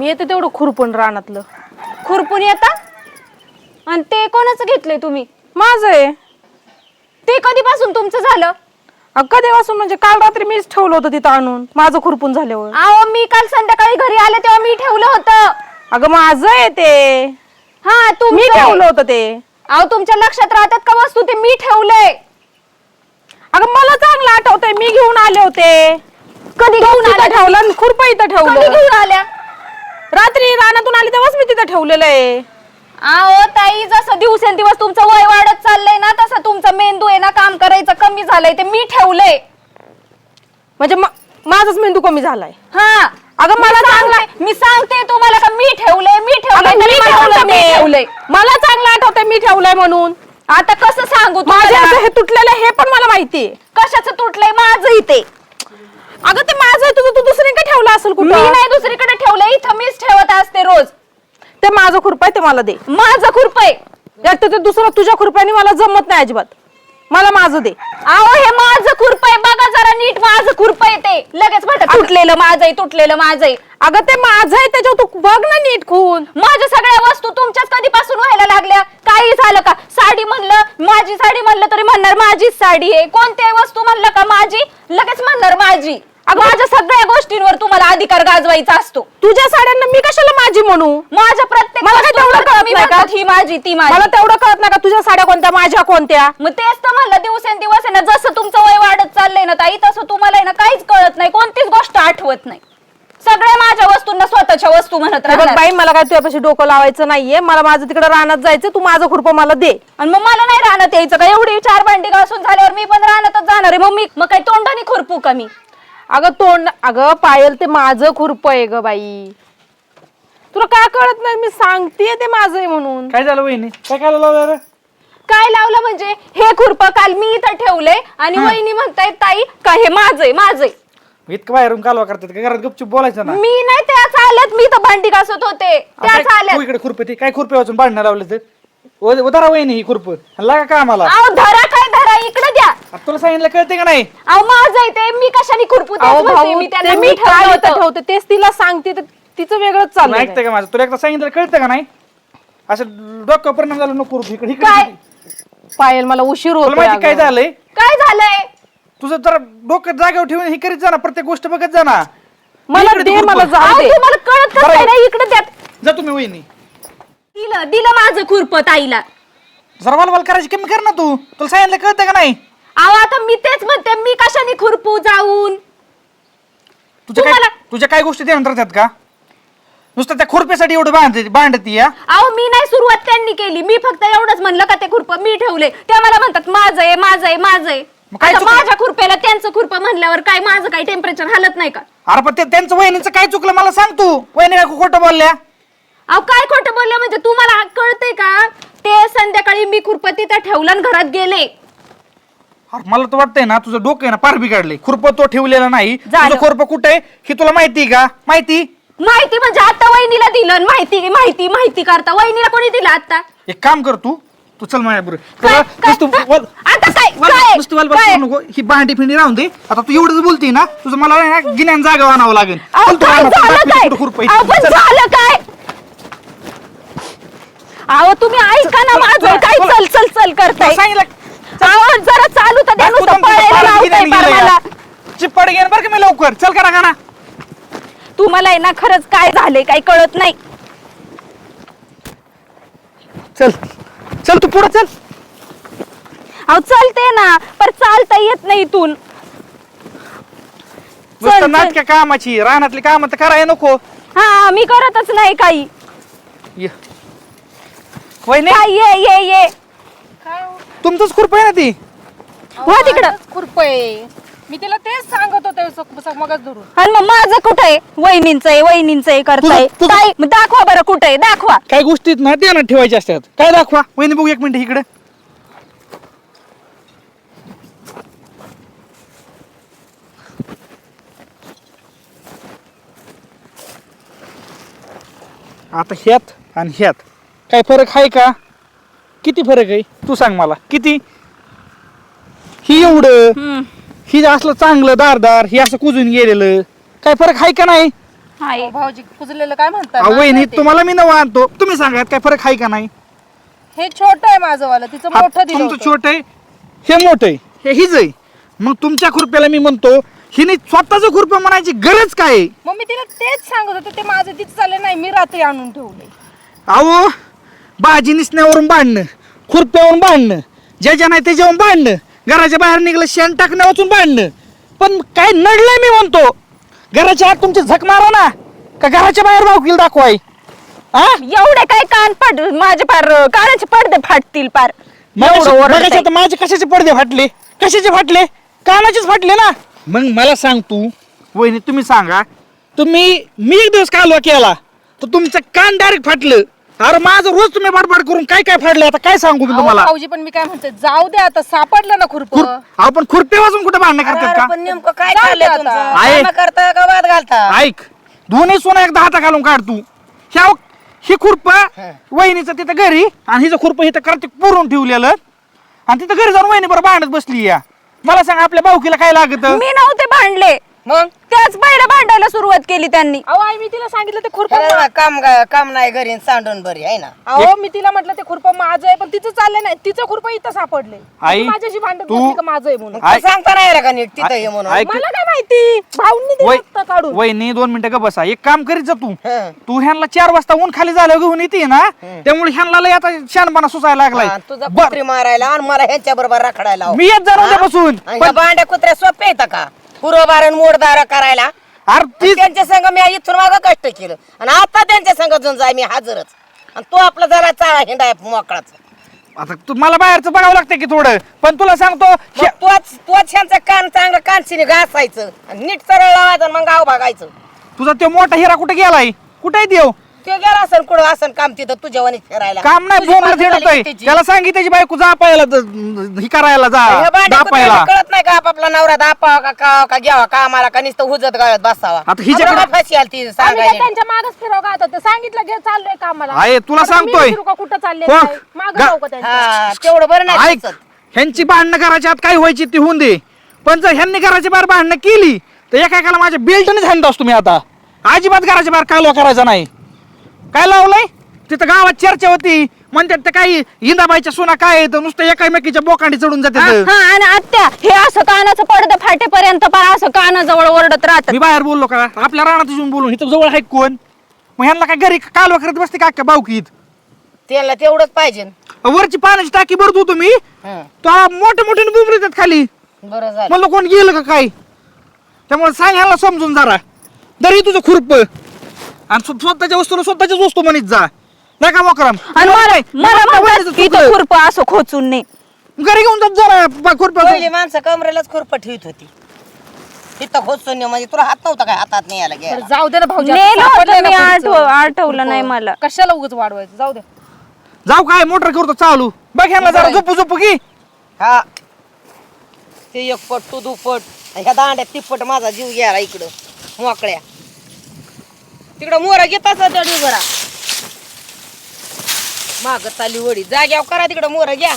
येते तेवढं खुरपून रानातलं. खुरपून येता आणि ते कोणाचं घेतलंय तुम्ही? माझं आहे. ते कधीपासून तुमचं झालं? कधीपासून म्हणजे काल रात्री मीच ठेवलं होतं तिथं आणून, माझं खुरपून झाल्यावर. अहो मी काल संध्याकाळी घरी आले तेव्हा मी ठेवलं होतं. अगं माझं आहे ते. हा मी तुम्ही ठेवलं होतं ते. अहो तुमच्या लक्षात राहतात का वस्तू? ते मी ठेवलंय. अगं मला चांगलं आठवतंय, मी घेऊन आले होते. कधी घेऊन आल्या? ठेवलं खुरप इथं कधी ठेवलं. घेऊन आल्या? रात्री रानातून आली तेव्हाच मी तिथं ठेवलेलं आहे. अहो ताई, जसं दिवसेंदिवस तुमचं वय वाढत चाललंय ना, तसं तुमचा मेंदू आहे ना काम करायचं कमी झालंय. ते मी ठेवलंय. म्हणजे माझाच मेंदू कमी झालाय. हा अगं मला चांगला, मी सांगते तुम्हाला का मी ठेवलंय, मी ठेवलंय, अगं, तरी मला म्हणता मी ठेवलंय. मला चांगलं आठवतंय मी ठेवलंय म्हणून. आता कसं सांगू माझ्या तुम्हाला? हे तुटलेलं हे पण मला माहितीये. कशाचं तुटलंय? माझं इथे. अगं ते माझं आहे, तुझं तू दुसरीकडे ठेवलं असेल मी कुठं. नाही दुसरीकडे ठेवलंय, इथं मीच ठेवत असते रोज. ते माझं खुरप आहे, ते मला दे. माझं खुरपय. एक तर ते दुसरं तुझ्या खुरप्याने मला जमत नाही अजिबात. मला माझं दे. अहो हे माझं खुरपय, बघा जरा नीट. माझं खुरपय ते. लगेच म्हणता तुटलेलं माझंय, तुटलेलं माझंय. अगं ते माझं आहे, त्याच्यावर तू बघ ना नीट खून. माझ्या सगळ्या वस्तू तुमच्याच कधीपासून व्हायला लागल्या? काही झालं का? साडी म्हणलं माझी साडी, म्हणलं तरी म्हणणार माझीच साडी आहे. कोणत्याही वस्तू म्हणलं का माझी, लगेच म्हणणार माझी. माझ्या सगळ्या गोष्टींवर तुम्हाला अधिकार गाजवायचा असतो. तुझ्या साड्यांना मी कशाला माझी म्हणू? माझ्या प्रत्येक मला काय तेवढं कळत नाही का? ही माझी, ती माझी. मला तेवढं कळत नाही का तुझ्या साड्या कोणत्या माझ्या कोणत्या? मग तेच तर म्हणलं, दिवसेंदिवस आहे ना, जसं तुमचं वय वाढत चाललंय ना ताई, तसं तुम्हाला आहे ना काहीच कळत नाही, कोणतीच गोष्ट आठवत नाही. सगळ्या माझ्या वस्तूंना स्वतःच्या वस्तू म्हणत बघ राहणार. बाई, मला काय तुझ्यापाशी डोकं लावायचं नाहीये. मला माझं तिकडे रानात जायचं, तू माझं खुरपं मला दे. आणि मग मला नाही राहण्यात यायचं का? एवढी 4 भांडी घासून झाल्यावर मी पण राहण्यातच जाणार आहे. मग काही तोंडाने खुरपू का मी? अगं पायल, ते माझं खुरप आहे ग बाई. तुला काय कळत नाही? मी सांगतेय ते माझं आहे म्हणून. काय झालं वहिनी? काय लावलं? काय लावलं म्हणजे? हे खुरप काल मी इथं ठेवलंय आणि वहिनी म्हणतायत ताई का हे माझंय, माझंय. इतकं बाहेरून कालवा करतात का? घरात गपचूप बोलायचं ना. मी नाही, त्याच आल्यात. मी तर भांडी घासत होते, त्याच तू आल्यात. इकडे खुरपे ते काय खुरपे वाचून बांधणं लावलं तर उदारा वहिनी ही खुरप लागा का आम्हाला? अहो धरा, काय धरा, इकडे द्या. आता तुला सांगितलं कळते का नाही? अहो माझंय ते, मी कशाने खुरपू? तेच अहो म्हणते भाऊ, मी, त्यांना ते मी मी ठेवलं काय होतं. ठेवते तेच तिला सांगते, तर तिचं वेगळंच तुला चाललंय. ऐकतं का माझं? तुला एकदा सांगितलं कळतं का नाही? असं डोकं परिणाम झाला नको खुरप इकडे काय? इकडे. पायल, मला उशीर तुला होतो. माहिती काय झालंय? काय झालंय? तुझं जरा डोकं जागेवर ठेवून हे करीत जा ना, प्रत्येक गोष्ट बघत जा ना. मला इकडे दे, खुरपं. मला जाऊ अहो दे. तुम्हाला कळत कसं बरं. नाही? इकडे द्या. जा तुम्ही वहिनी. दिलं माझं खुरप ताईला. जरा वालवाल करायची कमी कर ना तू. तुला सांगितलं कळतं का नाही? अहो आता मी तेच म्हणते, मी कशाने खुरपू जाऊन? तुझ्या काय गोष्टी ध्यानात राहतात का? नुसतं त्या खुरप्यासाठी एवढं भांडती या. अहो मी नाही सुरुवात त्यांनी केली. मी फक्त एवढंच म्हणलं का ते खुरप मी ठेवले. ते मला म्हणतात माझंय, माझंय, माझंय. मग काय आता चुकलं? माझ्या खुरप्याला त्यांचं खुरप म्हणल्यावर काय माझं काही टेम्परेचर हालत नाही का? अरे पण त्यांचं वहिनीचं काय चुकलं मला सांग तू. वहिनी काय खोटं बोलल्या? अहो काय खोटं बोलले म्हणजे? तुम्हाला कळतंय का? ते संध्याकाळी मी खुरप तिथं ठेवलं आणि घरात गेले. अरे मला तर वाटतंय ना तुझं डोकं आहे ना पार बिघडलंय. खुरप तो ठेवलेला नाही. झालं. तुझं खुरप कुठे आहे हे तुला माहिती का? माहिती म्हणजे आता वहिनीला दिलं आणि माहिती करता. वहिनीला कोणी दिलं आता? एक काम कर तू चल माझ्या बरोबर. काय? आता काय? काय? ही भांडी फिंडी राहून दे. आता तू एवढंच बोलते ना, तुझं मला ना गिन्यान जागा आणावं लागेल. अहो, चल तू काय रानात, झालं दाखव काय? कुठं खुरपं आहे. अहो, पण चल. झालं काय? अहो तुम्ही ऐका ना माझं. काय चल चल चल करताय? तुला सांगितलं अहो जरा चालू तर द्या, नुसतं पळायला लावताय पार मला. चिप्पड घेऊन बरं का मी लवकर. चल करा का ना. तुम्हाला आहे ना खरंच काय झालंय काही कळत नाही. चल चल तू पुढे चल. अहो चलते ना, पण चालता येत नाही इथून. चल, चल. नाटक कामाची रानातली काम तर करायला नको. हा मी करतच नाही काही. ये. वहिनी काय ये तुमचंच खुरप आहे ना ती. हो तिकडं. खुरप आहे. मी तिला तेच सांगत होते मगच धरून. आणि मग माझं कुठं आहे? वहिनींचं करताय. तुझं- ताई, मग दाखवा बरं कुठं आहे, दाखवा. काय गोष्टीत ना ध्यानात ठेवायचे असतात. काय दाखवा वहिनी बघू एक मिनिट इकडे. आता ह्यात आणि ह्यात काय फरक आहे का? किती फरक आहे तू सांग मला. किती? ही एवढं, ही असलं चांगलं दारदार, ही असं कुजून गेलेलं. काय फरक आहे का नाही? हाय. भाऊजी कुजलेलं काय म्हणतात अहो, मला वहिनी माहिती. तुम्हाला मी नवा आणतो, तुम्ही सांगा यात काय फरक आहे का नाही? हे छोट आहे माझं वाला, तिचं हा, मोठं दिलं तुमचं होतं. छोट आहे, हे मोठं आहे, हे हिज आहे. मग तुमच्या खुरप्याला मी म्हणतो हिने स्वतःच खुरप म्हणायची गरज काय आहे? मग मी तिला तेच सांगत होते, ते माझं तिचं चाललं नाही, मी रात्री आणून ठेवले. अहो भाजी निसण्यावरून भांडणं, खुरप्यावरून भांडणं, ज्याच्या नाही त्याच्यावरून भांडणं, घराच्या बाहेर निघलं शेण टाकण्या वाचून भांडणं. पण काय नडलंय मी म्हणतो, घराच्या आत तुमची झक मारा ना का घराच्या बाहेर भावकील दाखवाय? हा एवढे काय कान पड माझे पार कानाचे पडदे फाटतील पार. एवढं ओरडताय. मगाशी तर माझे कशाचे पडदे फाटले, कशाचे फाटले? कानाचेच फाटले ना. मग मला सांग तू वहिनी, तुम्ही सांगा, मी एक दिवस कालवा केला तर तुमचं कान डायरेक्ट फाटलं. अरे माझं रोज तुम्ही बडबड करून काय काय फाडलं, आता काय सांगू मी अहो, तुम्हाला? भाऊजी पण मी काय म्हणते, जाऊ दे आता, सापडलं ना खुरप. आपण खुरपे वाजून कुठे भांडणं करतात का? पण नेमकं काय जाऊ चाललंय दे तुमचं? आता. आहे. कामं करता का वाद घालता? ऐक, दोन्ही सोनं एकदा हाता घालून काढ तू. ही खुरप वहिनीचं तिथं घरी आणि हिचं खुरप इथं कार्तिक पुरून ठेवलेलं, आणि तिथं घरी जाऊन वहिनी बरं भांडत बसली. या मला सांग, आपल्या भाऊकीला काय लागत? मी नव्हते भांडले, मग त्याच पहिला भांडायला सुरुवात केली त्यांनी. अहो आई, मी तिला सांगितलं ते खुरप. त्याला काम नाही घरी सांडून बरी आहे ना. अहो मी तिला म्हटलं ते खुरप माझं आहे, पण तिचं चाललं नाही, तिचं खुरप इथं सापडले. आई, ती माझ्याशी भांडत तू- बसली का माझं आहे म्हणून. आई- तू सांगता नाही का नीट तिथं ये म्हणून? ऐक, मला काय माहिती, भाऊंनी दिलं होतं काढून. वहिनी 2 मिनिटं का बसा. एक काम करीत जा तू. हं. तू ह्यांना 4 वाजता ऊन खाली झालं घेऊन येते ना, त्यामुळे ह्यांना लय आता शानपणा सुचायला लागलाय. हा, तुझा बर, कुत्री मारायला आणि मला ह्यांच्या बरोबर रखडायला लाव. मी येत जाणार उद्यापासून. आणि ह्या भांड्या कुत्र्या सोपे येतं का पुरोबार मोडदार करायला? अरे ती त्यांच्या संग मी इथून मागं कष्ट केलं आणि आता त्यांच्या संग जाऊन जाय मी हजरच. आणि तो आपला जरा चाळा हिंडाय मोकळाच. आता मला बाहेरचं बघावं लागतं की थोडं, पण तुला सांगतो मग तोच ह्यांचं कान चांगलं कानशिनी घासायचं आणि नीट सरळ लावायचं आणि मग गाव बघायचं. तुझा तो मोठा हिरा कुठे गेलाय? कुठे देव? ते गेला असन कुठं असन काम तिथं तुझ्या वनी फिरायला. काम नाही, तुझी बोंबलं पाठी झाली थिडतोय. कितीची. त्याला सांगी त्याची बायको जापायला ही करायला जा, ह्या भांड्या दापायला. कुत्र्याला कळत नाही का आपापला नवरा दापावा का खावा का घ्यावा का आम्हाला का नुसतं हुजत गाळत बसावा. आता हिच्याकडे- आम्हाला फाशी आली ती आम्ही काय सांगायला. त्यांच्या मागच फिराव का आता, ते सांगितलं घे चाललोय कामाला. आहे, तुला आता मी सांगतोय. फिरू का कुठं चालले, कोण? मागं गा- जाऊ का त्यांच्या? हा तेवढं बरं नाही ऐक, सुचत. ह्यांची भांडणं करायची आत काय व्हायची ती होऊन दे, पण जर ह्यांनी घराच्या बाहेर भांडणं केली तर एका माझ्या बेल्टनेच हाणत असतो मी. आता अजिबात घराच्या बाहेर कालवा करायचा नाही. काय लावलंय तिथं गावात चर्चा होती, म्हणतात ते काही इंदाबाईच्या सुना काय तर नुसतं एकामेकीच्या बोकांडी चढून जाते. हा, आणि आत्या हे असं कानाचं पडदं फाटेपर्यंत पार असं कानाजवळ ओरडत राहतात. मी बाहेर बोललो का? आपल्या रानात येऊन बोलून इथं जवळ आहे कोण? मग ह्यांना काय घरी कालवा करत बसते का अख्ख्या बावकीत? त्याला तेवढंच पाहिजे. वरची पाण्याची टाकी भरत होतो मी, हं. तो मोठे मोठे बुबरी येतात खाली. बरं झालं. म्हणलं कोण गेलं का काय? त्यामुळे सांग ह्याला समजून जरा, दरी तुझं खुरप आणि स्वतःच्या वस्तूला स्वतःच्याच वस्तू म्हणत जा, नाही का मोकराम? आणि मला वहिनीचं म्हणतात चुकलं. इथं खुरपं असं खोचून नाही. घरी घेऊन जात जरा खुरप. पहिली माणसं कमरेलाच खुरपं ठेवत होती. तिथं खोचून म्हणजे तुला हात नव्हता काय हातात नाही यायला बरं, घ्यायला. जाऊ दे ना भाऊजी, आता नेलं सापडलंय होतं ना मी, खुरचं. आठवलं नाही मला. कशाला उगाच वाढवायचं, जाऊ दे. जाऊ काय मोटर करतो चालू, बघ ह्यांना जरा झोपू झोपू की. हा ते एक पट तू दुपट ह्या दांड्यात तिप्पट माझा जीव गेला इकडं मोकळ्या. तिकडं मोरा घेताच त्या डिगरा माग चाली वडी जाग्यावर करा तिकडं मोर घ्या.